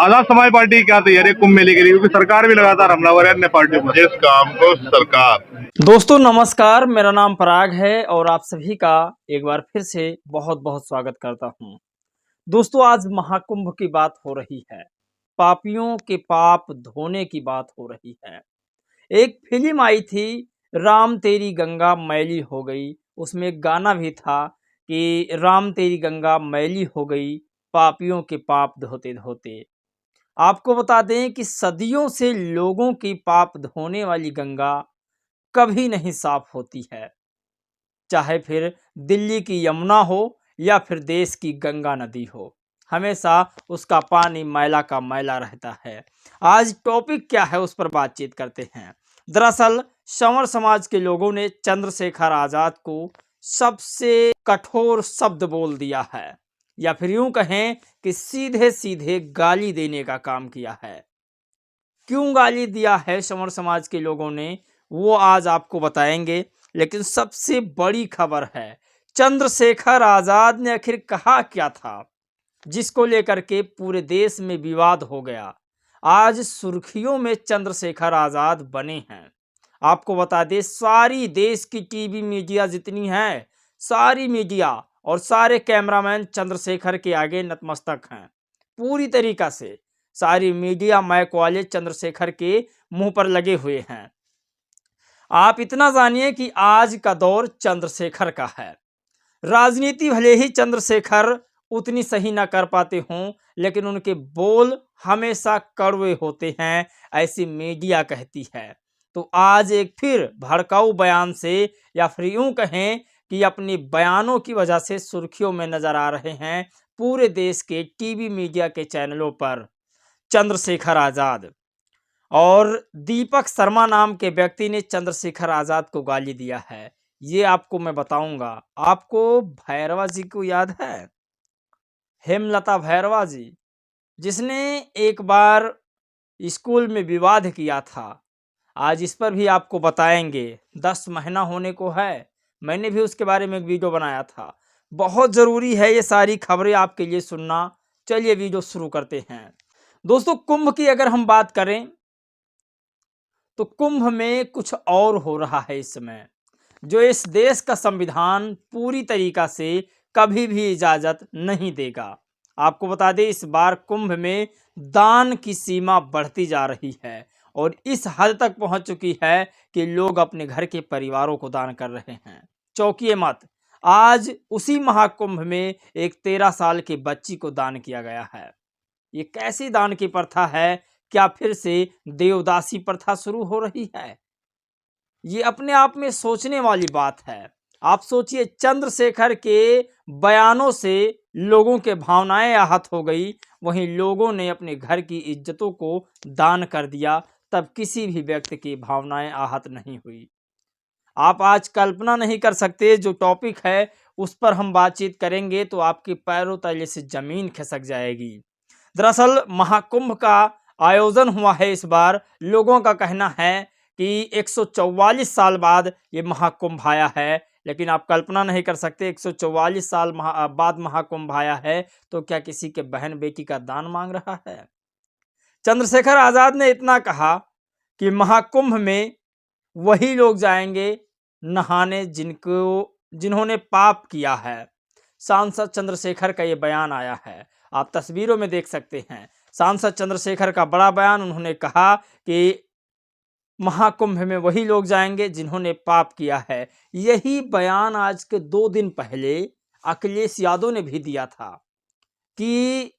Azad Samaj party की क्या तैयारी है कुंभ मेले के लिए, क्योंकि सरकार भी लगातार हमलावर है अन्य पार्टियों पर। इस काम को सरकार। दोस्तों नमस्कार, मेरा नाम पराग है और आप सभी का एक बार फिर से बहुत बहुत स्वागत करता हूं। दोस्तों आज महाकुंभ की बात हो रही है, पापियों के पाप धोने की बात हो रही है। एक फिल्म आई थी, राम तेरी गंगा मैली हो गई, उसमें एक गाना भी था कि राम तेरी गंगा मैली हो गई, पापियों के पाप धोते धोते। आपको बता दें कि सदियों से लोगों की पाप धोने वाली गंगा कभी नहीं साफ होती है, चाहे फिर दिल्ली की यमुना हो या फिर देश की गंगा नदी हो, हमेशा उसका पानी मैला का मैला रहता है। आज टॉपिक क्या है उस पर बातचीत करते हैं। दरअसल संवर समाज के लोगों ने चंद्रशेखर आजाद को सबसे कठोर शब्द बोल दिया है, या फिर यूं कहें कि सीधे सीधे गाली देने का काम किया है। क्यों गाली दिया है संवर समाज के लोगों ने, वो आज आपको बताएंगे। लेकिन सबसे बड़ी खबर है, चंद्रशेखर आजाद ने आखिर कहा क्या था जिसको लेकर के पूरे देश में विवाद हो गया। आज सुर्खियों में चंद्रशेखर आजाद बने हैं। आपको बता दें, सारी देश की टीवी मीडिया जितनी है, सारी मीडिया और सारे कैमरामैन चंद्रशेखर के आगे नतमस्तक हैं। पूरी तरीका से सारी मीडिया माइक वाले चंद्रशेखर के मुंह पर लगे हुए हैं। आप इतना जानिए कि आज का दौर चंद्रशेखर का है। राजनीति भले ही चंद्रशेखर उतनी सही ना कर पाते हों, लेकिन उनके बोल हमेशा कड़वे होते हैं, ऐसी मीडिया कहती है। तो आज एक फिर भड़काऊ बयान से, या फिर यूं कहें कि अपनी बयानों की वजह से सुर्खियों में नजर आ रहे हैं पूरे देश के टीवी मीडिया के चैनलों पर चंद्रशेखर आजाद। और दीपक शर्मा नाम के व्यक्ति ने चंद्रशेखर आजाद को गाली दिया है, ये आपको मैं बताऊंगा। आपको भैरवा जी को याद है, हेमलता भैरवा जी, जिसने एक बार स्कूल में विवाद किया था। आज इस पर भी आपको बताएंगे। 10 महीना होने को है, मैंने भी उसके बारे में एक वीडियो बनाया था। बहुत ज़रूरी है ये सारी खबरें आपके लिए सुनना। चलिए वीडियो शुरू करते हैं। दोस्तों कुंभ की अगर हम बात करें तो कुंभ में कुछ और हो रहा है इस समय, जो इस देश का संविधान पूरी तरीका से कभी भी इजाज़त नहीं देगा। आपको बता दें, इस बार कुंभ में दान की सीमा बढ़ती जा रही है और इस हद तक पहुंच चुकी है कि लोग अपने घर के परिवारों को दान कर रहे हैं। चौंकिए मत, आज उसी महाकुंभ में एक 13 साल की बच्ची को दान किया गया है। ये कैसी दान की प्रथा है? क्या फिर से देवदासी प्रथा शुरू हो रही है? ये अपने आप में सोचने वाली बात है। आप सोचिए, चंद्रशेखर के बयानों से लोगों के भावनाएं आहत हो गई, वहीं लोगों ने अपने घर की इज्जतों को दान कर दिया, तब किसी भी व्यक्ति की भावनाएं आहत नहीं हुई। आप आज कल्पना नहीं कर सकते। जो टॉपिक है उस पर हम बातचीत करेंगे तो आपके पैरों तले से जमीन खिसक जाएगी। दरअसल महाकुंभ का आयोजन हुआ है इस बार। लोगों का कहना है कि 144 साल बाद ये महाकुंभ आया है, लेकिन आप कल्पना नहीं कर सकते 144 साल बाद महाकुंभ आया है तो क्या किसी के बहन बेटी का दान मांग रहा है? चंद्रशेखर आजाद ने इतना कहा कि महाकुंभ में वही लोग जाएंगे नहाने जिन्होंने पाप किया है। सांसद चंद्रशेखर का ये बयान आया है, आप तस्वीरों में देख सकते हैं। सांसद चंद्रशेखर का बड़ा बयान, उन्होंने कहा कि महाकुंभ में वही लोग जाएंगे जिन्होंने पाप किया है। यही बयान आज के 2 दिन पहले अखिलेश यादव ने भी दिया था कि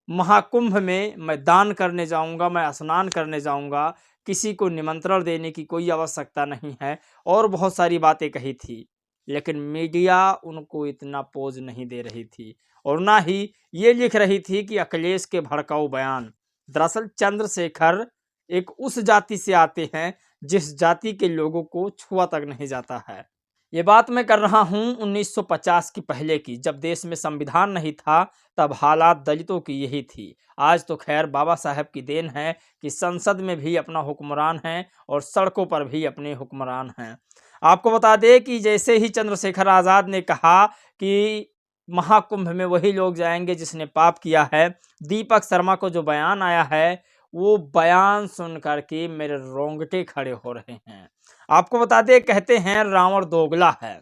महाकुंभ में मैं दान करने जाऊंगा, मैं स्नान करने जाऊंगा, किसी को निमंत्रण देने की कोई आवश्यकता नहीं है, और बहुत सारी बातें कही थी। लेकिन मीडिया उनको इतना पोज नहीं दे रही थी और ना ही ये लिख रही थी कि अखिलेश के भड़काऊ बयान। दरअसल चंद्रशेखर एक उस जाति से आते हैं जिस जाति के लोगों को छुआ तक नहीं जाता है। ये बात मैं कर रहा हूँ 1950 की पहले की, जब देश में संविधान नहीं था, तब हालात दलितों की यही थी। आज तो खैर बाबा साहब की देन है कि संसद में भी अपना हुक्मरान है और सड़कों पर भी अपने हुक्मरान हैं। आपको बता दें कि जैसे ही चंद्रशेखर आज़ाद ने कहा कि महाकुंभ में वही लोग जाएंगे जिसने पाप किया है। दीपक शर्मा को जो बयान आया है वो बयान सुन करके मेरे रोंगटे खड़े हो रहे हैं। आपको बता दें, कहते हैं रावण दोगला है।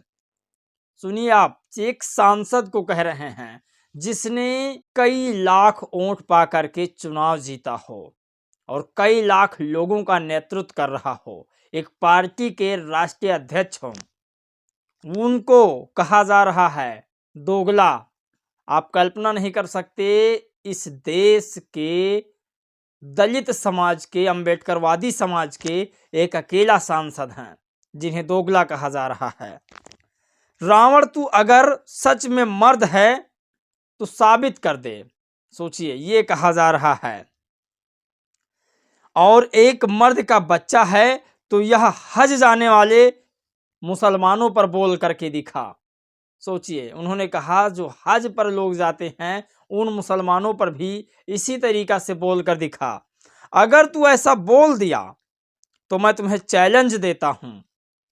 सुनिए, आप एक सांसद को कह रहे हैं जिसने कई लाख वोट पा करके चुनाव जीता हो और कई लाख लोगों का नेतृत्व कर रहा हो, एक पार्टी के राष्ट्रीय अध्यक्ष हो, उनको कहा जा रहा है दोगला। आप कल्पना नहीं कर सकते, इस देश के दलित समाज के, अंबेडकरवादी समाज के एक अकेला सांसद हैं जिन्हें दोगला कहा जा रहा है। रावण, तू अगर सच में मर्द है तो साबित कर दे। सोचिए, ये कहा जा रहा है। और एक मर्द का बच्चा है तो यह हज जाने वाले मुसलमानों पर बोल करके दिखा। सोचिए, उन्होंने कहा जो हज पर लोग जाते हैं उन मुसलमानों पर भी इसी तरीका से बोल कर दिखा। अगर तू ऐसा बोल दिया तो मैं तुम्हें चैलेंज देता हूं।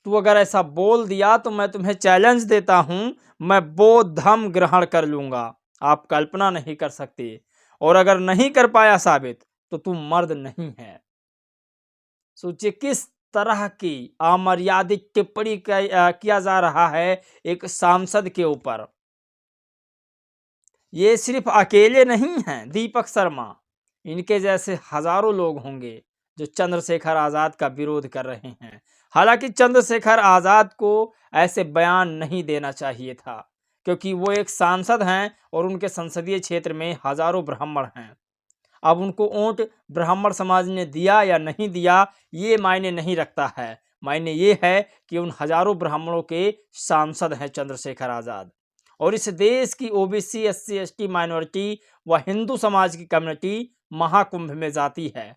तू अगर ऐसा बोल दिया तो मैं तुम्हें चैलेंज देता हूं, मैं बौद्ध धर्म ग्रहण कर लूंगा। आप कल्पना नहीं कर सकते। और अगर नहीं कर पाया साबित तो तू मर्द नहीं है। सोचिए किस तरह की अमर्यादित टिप्पणी किया जा रहा है एक सांसद के ऊपर। ये सिर्फ अकेले नहीं हैं दीपक शर्मा, इनके जैसे हजारों लोग होंगे जो चंद्रशेखर आज़ाद का विरोध कर रहे हैं। हालांकि चंद्रशेखर आज़ाद को ऐसे बयान नहीं देना चाहिए था, क्योंकि वो एक सांसद हैं और उनके संसदीय क्षेत्र में हजारों ब्राह्मण हैं। अब उनको वोट ब्राह्मण समाज ने दिया या नहीं दिया ये मायने नहीं रखता है। मायने ये है कि उन हजारों ब्राह्मणों के सांसद हैं चंद्रशेखर आज़ाद। और इस देश की ओबीसी, एससी, एसटी माइनॉरिटी व हिंदू समाज की कम्युनिटी महाकुंभ में जाती है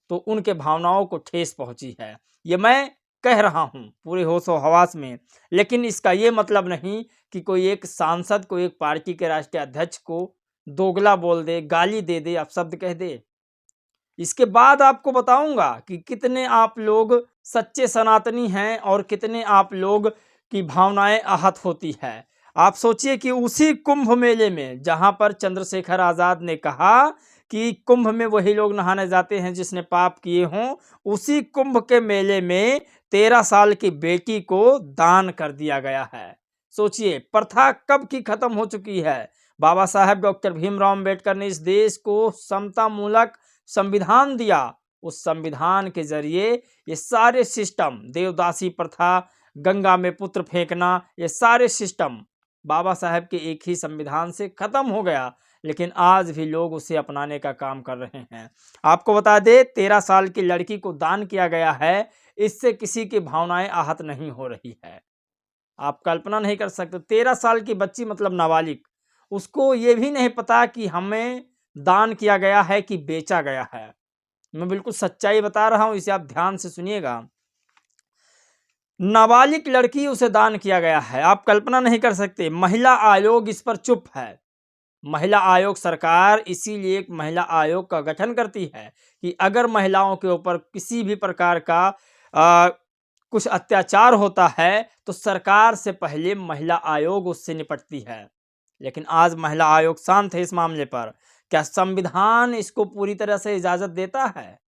तो उनके भावनाओं को ठेस पहुंची है। ये मैं कह रहा हूं पूरे होशो हवास में। लेकिन इसका ये मतलब नहीं कि कोई एक सांसद को, एक पार्टी के राष्ट्रीय अध्यक्ष को दोगला बोल दे, गाली दे दे, अपशब्द कह दे। इसके बाद आपको बताऊंगा कि कितने आप लोग सच्चे सनातनी हैं और कितने आप लोग की भावनाएं आहत होती है। आप सोचिए कि उसी कुंभ मेले में जहां पर चंद्रशेखर आज़ाद ने कहा कि कुंभ में वही लोग नहाने जाते हैं जिसने पाप किए हों, उसी कुंभ के मेले में 13 साल की बेटी को दान कर दिया गया है। सोचिए प्रथा कब की खत्म हो चुकी है। बाबा साहेब डॉक्टर भीमराव अंबेडकर ने इस देश को समता मूलक संविधान दिया। उस संविधान के जरिए ये सारे सिस्टम, देवदासी प्रथा, गंगा में पुत्र फेंकना, ये सारे सिस्टम बाबा साहेब के एक ही संविधान से खत्म हो गया। लेकिन आज भी लोग उसे अपनाने का काम कर रहे हैं। आपको बता दें, 13 साल की लड़की को दान किया गया है, इससे किसी की भावनाएं आहत नहीं हो रही है। आप कल्पना नहीं कर सकते, 13 साल की बच्ची मतलब नाबालिग, उसको ये भी नहीं पता कि हमें दान किया गया है कि बेचा गया है। मैं बिल्कुल सच्चाई बता रहा हूं, इसे आप ध्यान से सुनिएगा। नाबालिग लड़की, उसे दान किया गया है। आप कल्पना नहीं कर सकते। महिला आयोग इस पर चुप है। महिला आयोग, सरकार इसीलिए एक महिला आयोग का गठन करती है कि अगर महिलाओं के ऊपर किसी भी प्रकार का कुछ अत्याचार होता है तो सरकार से पहले महिला आयोग उससे निपटती है। लेकिन आज महिला आयोग शांत है इस मामले पर। क्या संविधान इसको पूरी तरह से इजाजत देता है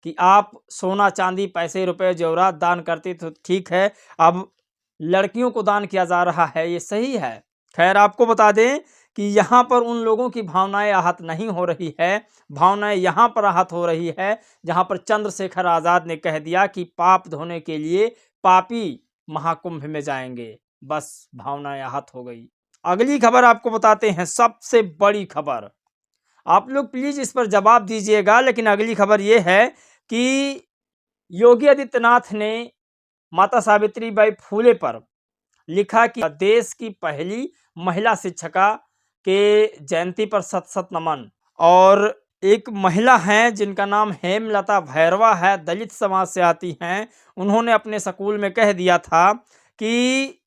कि आप सोना, चांदी, पैसे, रुपए, जेवरात दान करते तो ठीक है, अब लड़कियों को दान किया जा रहा है, ये सही है? खैर, आपको बता दें कि यहाँ पर उन लोगों की भावनाएं आहत नहीं हो रही है। भावनाएं यहाँ पर आहत हो रही है जहाँ पर चंद्रशेखर आज़ाद ने कह दिया कि पाप धोने के लिए पापी महाकुंभ में जाएंगे। बस भावनाएं आहत हो गई। अगली खबर आपको बताते हैं, सबसे बड़ी खबर। आप लोग प्लीज इस पर जवाब दीजिएगा। लेकिन अगली खबर ये है कि योगी आदित्यनाथ ने माता सावित्रीबाई फूले पर लिखा कि देश की पहली महिला शिक्षिका के जयंती पर शत शत नमन। और एक महिला हैं जिनका नाम हेमलता भैरवा है, दलित समाज से आती हैं। उन्होंने अपने स्कूल में कह दिया था कि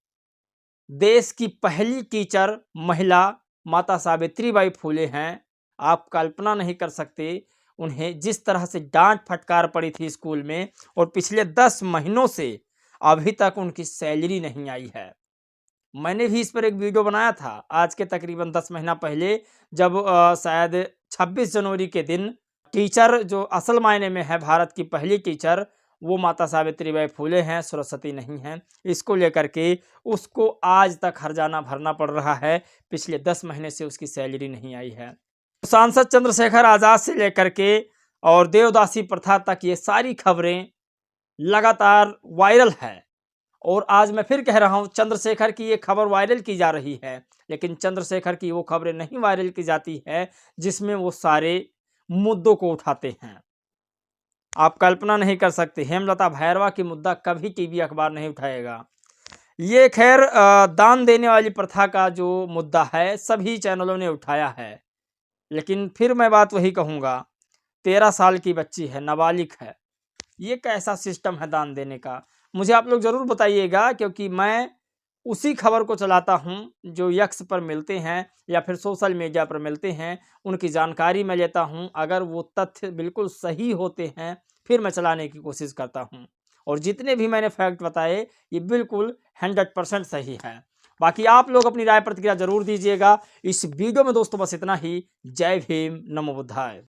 देश की पहली टीचर महिला माता सावित्रीबाई फूले हैं। आप कल्पना नहीं कर सकते उन्हें जिस तरह से डांट फटकार पड़ी थी स्कूल में, और पिछले 10 महीनों से अभी तक उनकी सैलरी नहीं आई है। मैंने भी इस पर एक वीडियो बनाया था आज के तकरीबन 10 महीना पहले, जब शायद 26 जनवरी के दिन टीचर जो असल मायने में है भारत की पहली टीचर, वो माता सावित्रीबाई फुले हैं, सरस्वती नहीं हैं। इसको लेकर के उसको आज तक हर्जाना भरना पड़ रहा है। पिछले 10 महीने से उसकी सैलरी नहीं आई है। सांसद चंद्रशेखर आज़ाद से लेकर के और देवदासी प्रथा तक ये सारी खबरें लगातार वायरल है। और आज मैं फिर कह रहा हूं, चंद्रशेखर की ये खबर वायरल की जा रही है, लेकिन चंद्रशेखर की वो खबरें नहीं वायरल की जाती है जिसमें वो सारे मुद्दों को उठाते हैं। आप कल्पना नहीं कर सकते, हेमलता भैरवा की मुद्दा कभी टीवी अखबार नहीं उठाएगा। ये खैर दान देने वाली प्रथा का जो मुद्दा है सभी चैनलों ने उठाया है, लेकिन फिर मैं बात वही कहूँगा, 13 साल की बच्ची है, नाबालिग है, ये कैसा सिस्टम है दान देने का? मुझे आप लोग ज़रूर बताइएगा, क्योंकि मैं उसी खबर को चलाता हूं जो यक्स पर मिलते हैं या फिर सोशल मीडिया पर मिलते हैं, उनकी जानकारी मैं लेता हूं। अगर वो तथ्य बिल्कुल सही होते हैं फिर मैं चलाने की कोशिश करता हूं, और जितने भी मैंने फैक्ट बताए ये बिल्कुल 100% सही है। बाकी आप लोग अपनी राय प्रतिक्रिया जरूर दीजिएगा। इस वीडियो में दोस्तों बस इतना ही। जय भीम, नमो बुद्धाय।